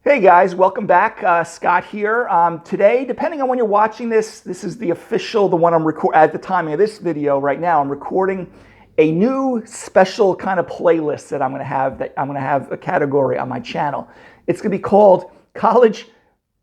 Hey guys, welcome back. Scott here. Today, depending on when you're watching this, this is the official, the one I'm recording at the time of this video right now. I'm recording a new special kind of playlist that I'm going to have. That I'm going to have a category on my channel. It's going to be called College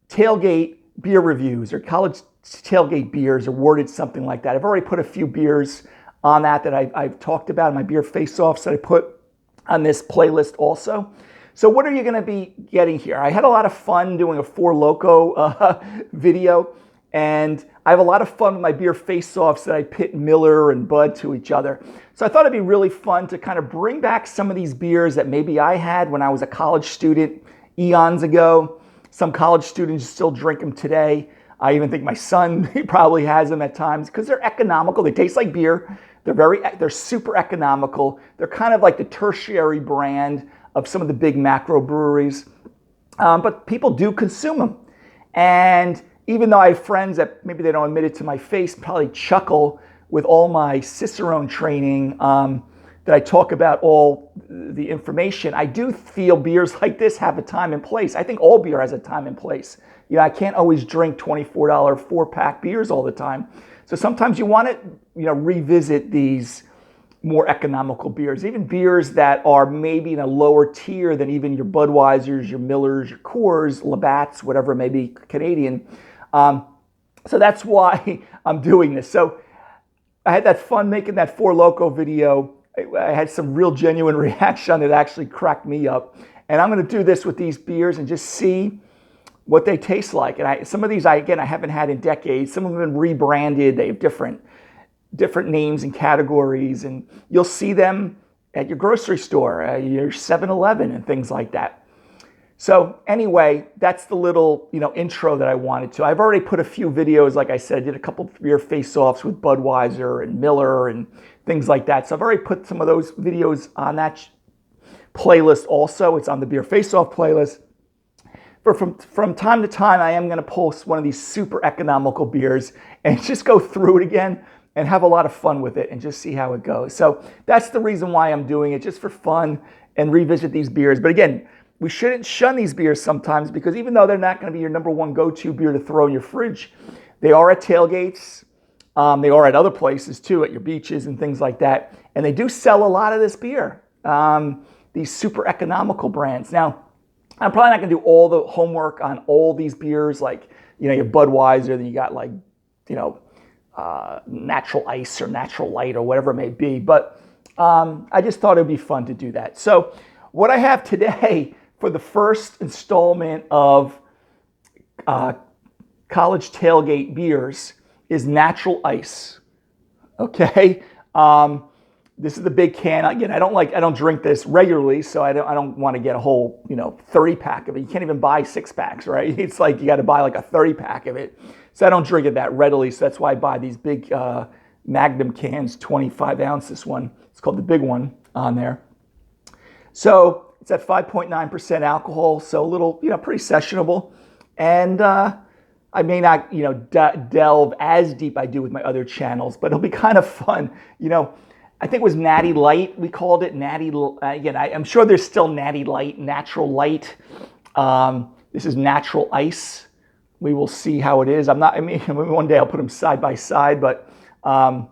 Tailgate Beer Reviews or College Tailgate Beers, or worded something like that. I've already put a few beers on that I've talked about in my beer face-offs that I put on this playlist also. So what are you going to be getting here? I had a lot of fun doing a Four Loko video, and I have a lot of fun with my beer face-offs that I pit Miller and Bud to each other. So I thought it'd be really fun to kind of bring back some of these beers that maybe I had when I was a college student eons ago. Some college students still drink them today. I even think my son he probably has them at times because they're economical. They taste like beer. They're super economical. They're kind of like the tertiary brand of some of the big macro breweries, but people do consume them. And even though I have friends that maybe they don't admit it to my face, probably chuckle with all my Cicerone training that I talk about all the information, I do feel beers like this have a time and place. I think all beer has a time and place. You know, I can't always drink $24 4-pack beers all the time. So sometimes you want to, revisit these more economical beers, even beers that are maybe in a lower tier than even your Budweisers, your Millers, your Coors, Labatt's, whatever it may be, Canadian. So that's why I'm doing this. So I had that fun making that Four Loko video. I had some real genuine reaction that actually cracked me up. And I'm going to do this with these beers and just see what they taste like. And some of these, I haven't had in decades. Some of them have been rebranded. They have different names and categories, and you'll see them at your grocery store, your 7-Eleven and things like that. So anyway, that's the little intro that I wanted to. I've already put a few videos, like I said, I did a couple of beer face-offs with Budweiser and Miller and things like that. So I've already put some of those videos on that playlist also. It's on the beer face-off playlist. But from time to time, I am going to post one of these super economical beers and just go through it again and have a lot of fun with it and just see how it goes. So that's the reason why I'm doing it, just for fun and revisit these beers. But again, we shouldn't shun these beers sometimes, because even though they're not going to be your number one go-to beer to throw in your fridge, they are at tailgates. They are at other places too, at your beaches and things like that. And they do sell a lot of this beer, these super economical brands. Now, I'm probably not going to do all the homework on all these beers, like, your Budweiser, then you got like, Natural Ice or Natural Light or whatever it may be. But I just thought it would be fun to do that. So what I have today for the first installment of College Tailgate Beers is Natural Ice. Okay. This is the big can. Again, I don't drink this regularly, so I don't want to get a whole 30-pack of it. You can't even buy 6-packs, right? It's like you got to buy like a 30-pack of it. So I don't drink it that readily. So that's why I buy these big Magnum cans, 25 ounce. This one, it's called the big one on there. So it's at 5.9% alcohol, so a little, pretty sessionable. And I may not, delve as deep I do with my other channels, but it'll be kind of fun. I think it was Natty Light, we called it. Natty, again, I'm sure there's still Natty Light, Natural Light. This is Natural Ice. We will see how it is. One day I'll put them side by side, but, but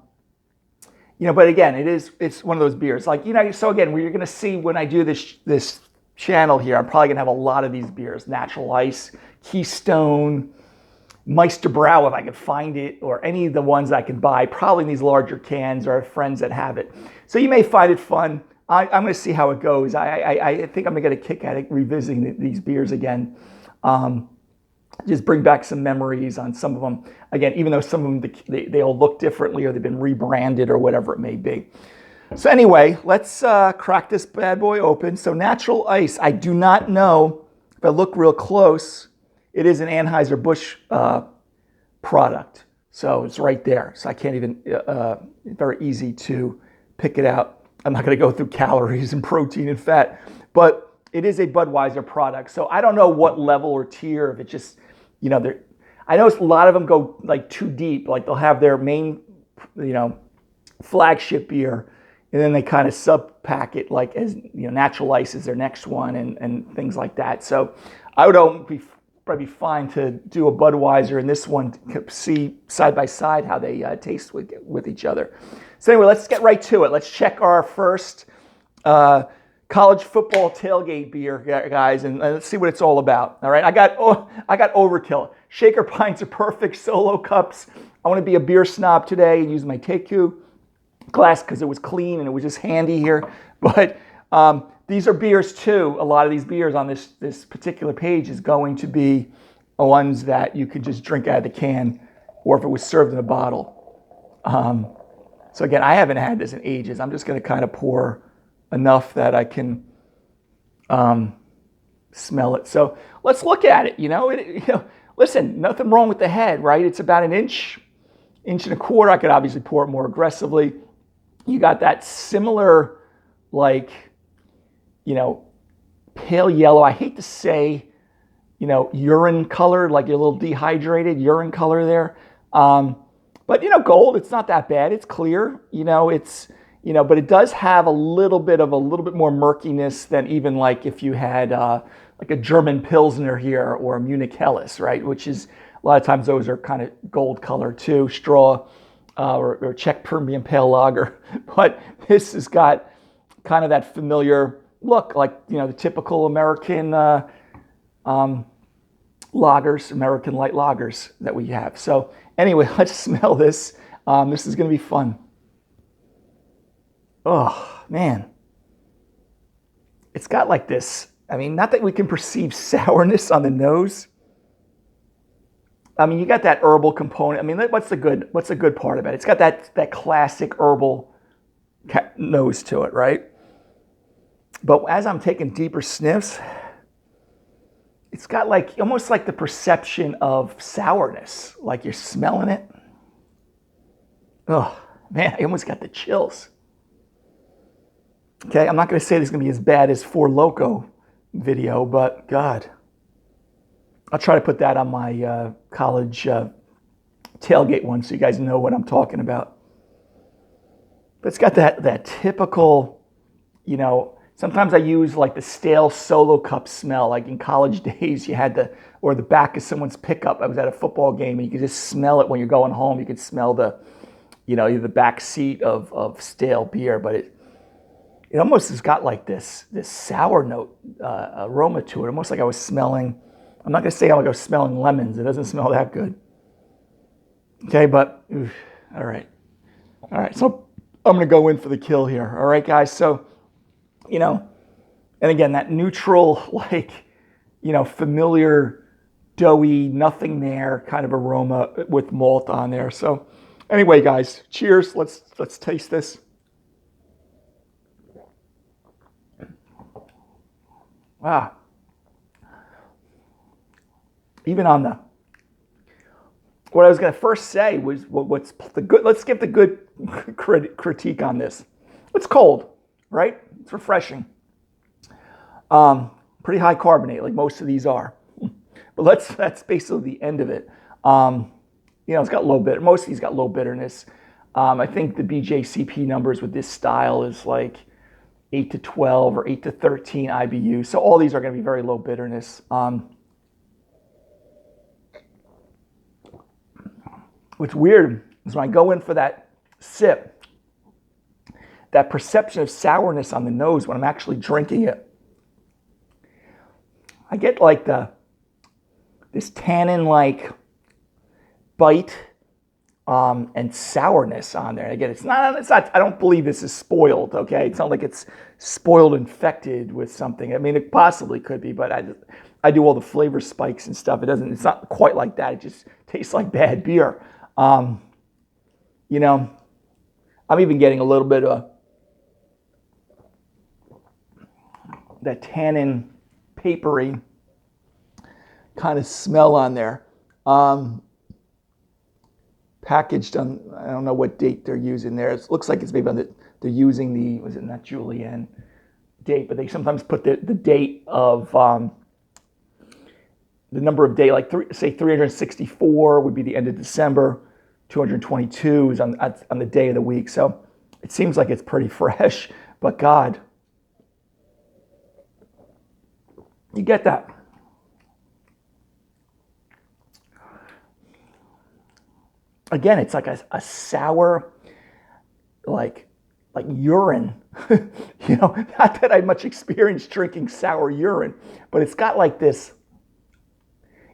again, it's one of those beers. Like, so again, you're going to see when I do this channel here, I'm probably going to have a lot of these beers. Natural Ice, Keystone, Meisterbrow, if I could find it, or any of the ones I can buy, probably in these larger cans, or friends that have it. So you may find it fun. I'm going to see how it goes. I think I'm going to get a kick at it, revisiting these beers again. Just bring back some memories on some of them. Again, even though some of them, they all look differently, or they've been rebranded, or whatever it may be. So anyway, let's crack this bad boy open. So Natural Ice, I do not know, if I look real close, it is an Anheuser-Busch product. So it's right there. So I can't even, very easy to pick it out. I'm not going to go through calories and protein and fat, but it is a Budweiser product. So I don't know what level or tier, if it just, I know a lot of them go like too deep. Like they'll have their main, flagship beer, and then they kind of sub-pack it like as, Natural Ice is their next one, and things like that. So I would probably be fine to do a Budweiser and this one to see side by side how they taste with each other. So anyway, let's get right to it. Let's check our first college football tailgate beer, guys, and let's see what it's all about. All right, I got Overkill. Shaker pints are perfect. Solo cups. I want to be a beer snob today and use my Tailgate glass because it was clean and it was just handy here. But these are beers too. A lot of these beers on this particular page is going to be ones that you could just drink out of the can, or if it was served in a bottle. So again, I haven't had this in ages. I'm just going to kind of pour enough that I can smell it. So let's look at it. Listen, nothing wrong with the head, right? It's about an inch and a quarter. I could obviously pour it more aggressively. You got that similar, pale yellow. I hate to say, urine color, like you're a little dehydrated urine color there. But gold, it's not that bad. It's clear, but it does have a little bit more murkiness than even like if you had like a German Pilsner here or a Munich Helles, right? Which is a lot of times those are kind of gold color too, straw or Czech Premium Pale Lager. But this has got kind of that familiar look, like the typical American lagers, American light lagers that we have. So anyway, let's smell this. This is going to be fun. Oh, man. It's got like this, not that we can perceive sourness on the nose. You got that herbal component. What's the good part about it? It's got that classic herbal nose to it, right? But as I'm taking deeper sniffs, it's got almost like the perception of sourness, like you're smelling it. Oh, man, I almost got the chills. Okay, I'm not going to say this is going to be as bad as Four Loko video, but God. I'll try to put that on my college tailgate one so you guys know what I'm talking about. But it's got that typical, sometimes I use like the stale Solo cup smell. Like in college days, you had or the back of someone's pickup. I was at a football game and you could just smell it when you're going home. You could smell the back seat of stale beer, but it almost has got like this sour note aroma to it, almost like I was smelling. I'm not going to say like I was smelling lemons. It doesn't smell that good. Okay, but all right. So I'm going to go in for the kill here. All right, guys. So, and again, that neutral, familiar, doughy, nothing there kind of aroma with malt on there. So anyway, guys, cheers. Let's taste this. Ah. Even on what I was going to first say was what's the good. Let's give the good critique on this. It's cold, right? It's refreshing. Pretty high carbonate, like most of these are. But that's basically the end of it. It's got low bitter. Most of these got low bitterness. I think the BJCP numbers with this style is like 8 to 12 or 8 to 13 IBU. So all these are going to be very low bitterness. What's weird is when I go in for that sip, that perception of sourness on the nose when I'm actually drinking it, I get like this tannin-like bite and sourness on there. Again, it's not. I don't believe this is spoiled. Okay, it's not like it's spoiled, infected with something. It possibly could be, but I do all the flavor spikes and stuff. It's not quite like that. It just tastes like bad beer. I'm even getting a little bit of that tannin, papery kind of smell on there. Packaged on, I don't know what date they're using there. It looks like it's maybe they're using was it not Julienne date, but they sometimes put the date of the number of days, like say 364 would be the end of December, 222 is on the day of the week. So it seems like it's pretty fresh, but God, you get that. again, it's like a sour, like urine. Not that I have much experience drinking sour urine, but it's got like this,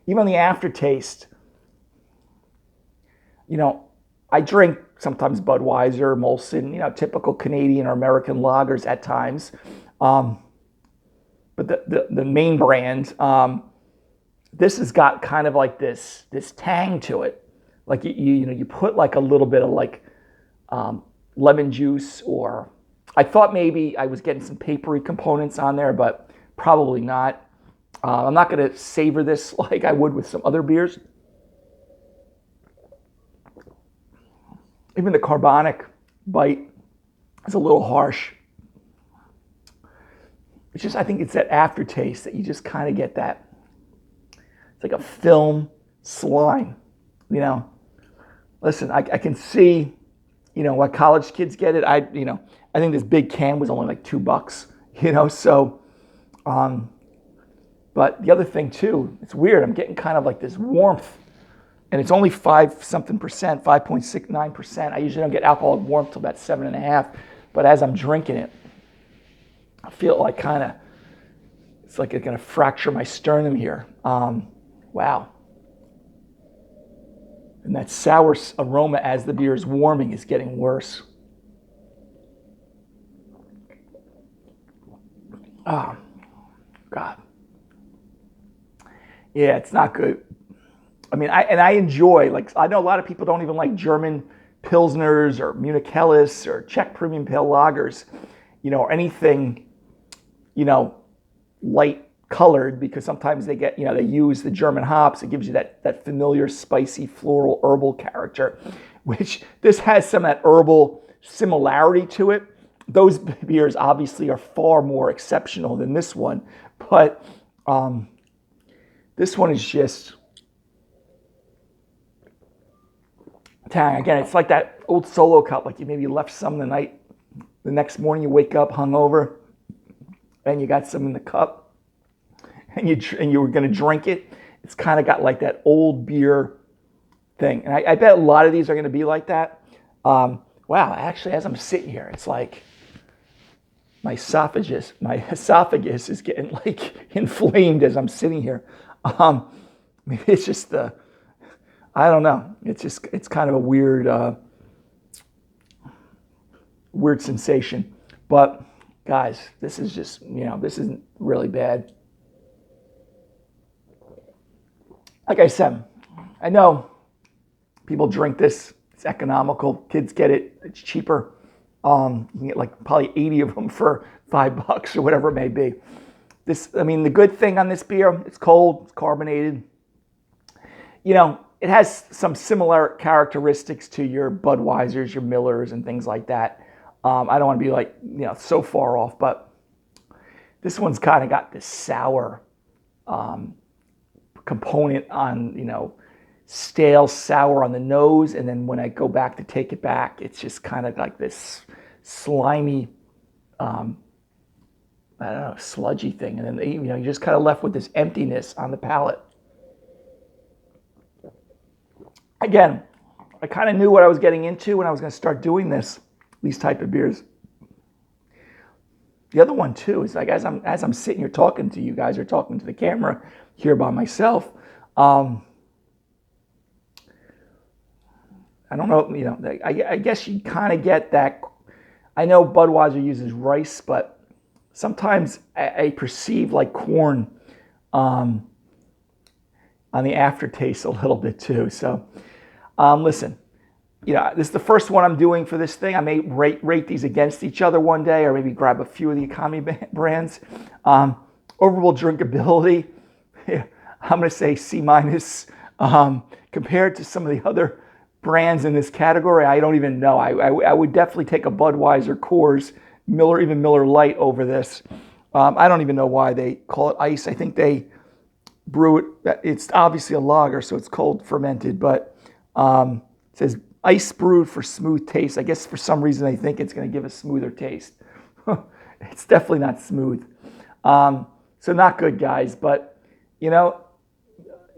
even the aftertaste. I drink sometimes Budweiser, Molson, typical Canadian or American lagers at times. But the main brand, this has got kind of like this tang to it. Like you put like a little bit of like lemon juice, or I thought maybe I was getting some papery components on there, but probably not. I'm not going to savor this like I would with some other beers. Even the carbonic bite is a little harsh. It's just, I think it's that aftertaste that you just kind of get that. It's like a film slime, Listen, I can see, what college kids get it. I think this big can was only like $2, so, but the other thing too, it's weird. I'm getting kind of like this warmth, and it's only 5.69%. I usually don't get alcoholic warmth till about 7.5, but as I'm drinking it, I feel like it's like it's gonna fracture my sternum here. Wow. And that sour aroma as the beer is warming is getting worse. Oh, God. Yeah, it's not good. I mean, I enjoy, I know a lot of people don't even like German Pilsners or Munich Helles or Czech Premium Pale Lagers, or anything, light colored, because sometimes they get, they use the German hops. It gives you that familiar spicy floral herbal character, which this has some of that herbal similarity to it. Those beers obviously are far more exceptional than this one, but this one is just tang. Again, it's like that old Solo cup, like you maybe left some the night, the next morning you wake up hungover and you got some in the cup and you were going to drink it. It's kind of got like that old beer thing. And I bet a lot of these are going to be like that. Wow, actually, as I'm sitting here, it's like my esophagus is getting like inflamed as I'm sitting here. It's just I don't know. It's kind of a weird sensation. But guys, this is just, this isn't really bad. Like I said, I know people drink this. It's economical. Kids get it. It's cheaper. You can get like probably 80 of them for $5 or whatever it may be. The good thing on this beer, it's cold, it's carbonated. It has some similar characteristics to your Budweisers, your Millers, and things like that. I don't want to be like, so far off, but this one's kind of got this sour component on, stale sour on the nose. And then when I go back to take it back, it's just kind of like this slimy, sludgy thing. And then, you're just kind of left with this emptiness on the palate. Again, I kind of knew what I was getting into when I was going to start doing these type of beers. The other one too is like as I'm sitting here talking to you guys, or talking to the camera here by myself. I don't know, I guess you kind of get that. I know Budweiser uses rice, but sometimes I perceive like corn on the aftertaste a little bit too. So listen, this is the first one I'm doing for this thing. I may rate these against each other one day, or maybe grab a few of the economy brands. Overall drinkability, I'm going to say C-. Compared to some of the other brands in this category, I don't even know. I would definitely take a Budweiser, Coors, Miller, even Miller Lite over this. I don't even know why they call it ice. I think they brew it. It's obviously a lager, so it's cold fermented, but it says ice brewed for smooth taste. I guess for some reason they think it's going to give a smoother taste. It's definitely not smooth. So not good, guys. But,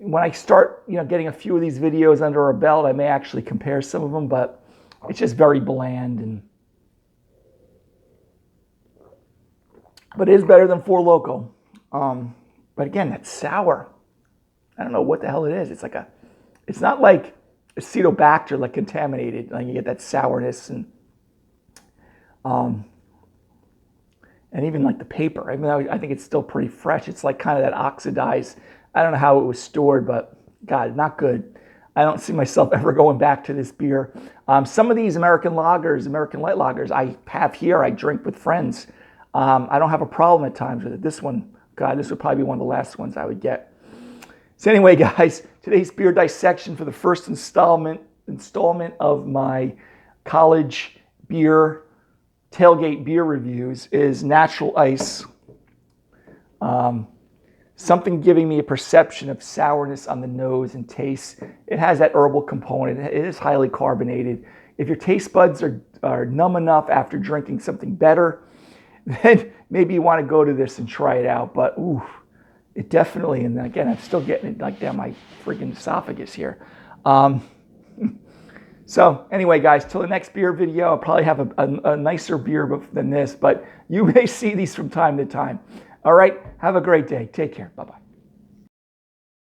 when I start, getting a few of these videos under our belt, I may actually compare some of them, but it's just very bland. But it is better than Four Loko. But again, that's sour. I don't know what the hell it is. It's not like acetobacter, like contaminated. Like you get that sourness and even like the paper. I mean, I think it's still pretty fresh. It's like kind of that oxidized. I don't know how it was stored, but God, not good. I don't see myself ever going back to this beer. Some of these American lagers, American light lagers, I have here. I drink with friends. I don't have a problem at times with it. This one, God, this would probably be one of the last ones I would get. So anyway, guys, today's beer dissection for the first installment of my college beer, Tailgate beer reviews is Natural Ice. Something giving me a perception of sourness on the nose and taste. It has that herbal component. It is highly carbonated. If your taste buds are numb enough after drinking something better, then maybe you want to go to this and try it out. But ooh, it definitely, and again, I'm still getting it like down my freaking esophagus here. So anyway, guys, till the next beer video, I'll probably have a nicer beer than this, but you may see these from time to time. All right, have a great day. Take care. Bye-bye.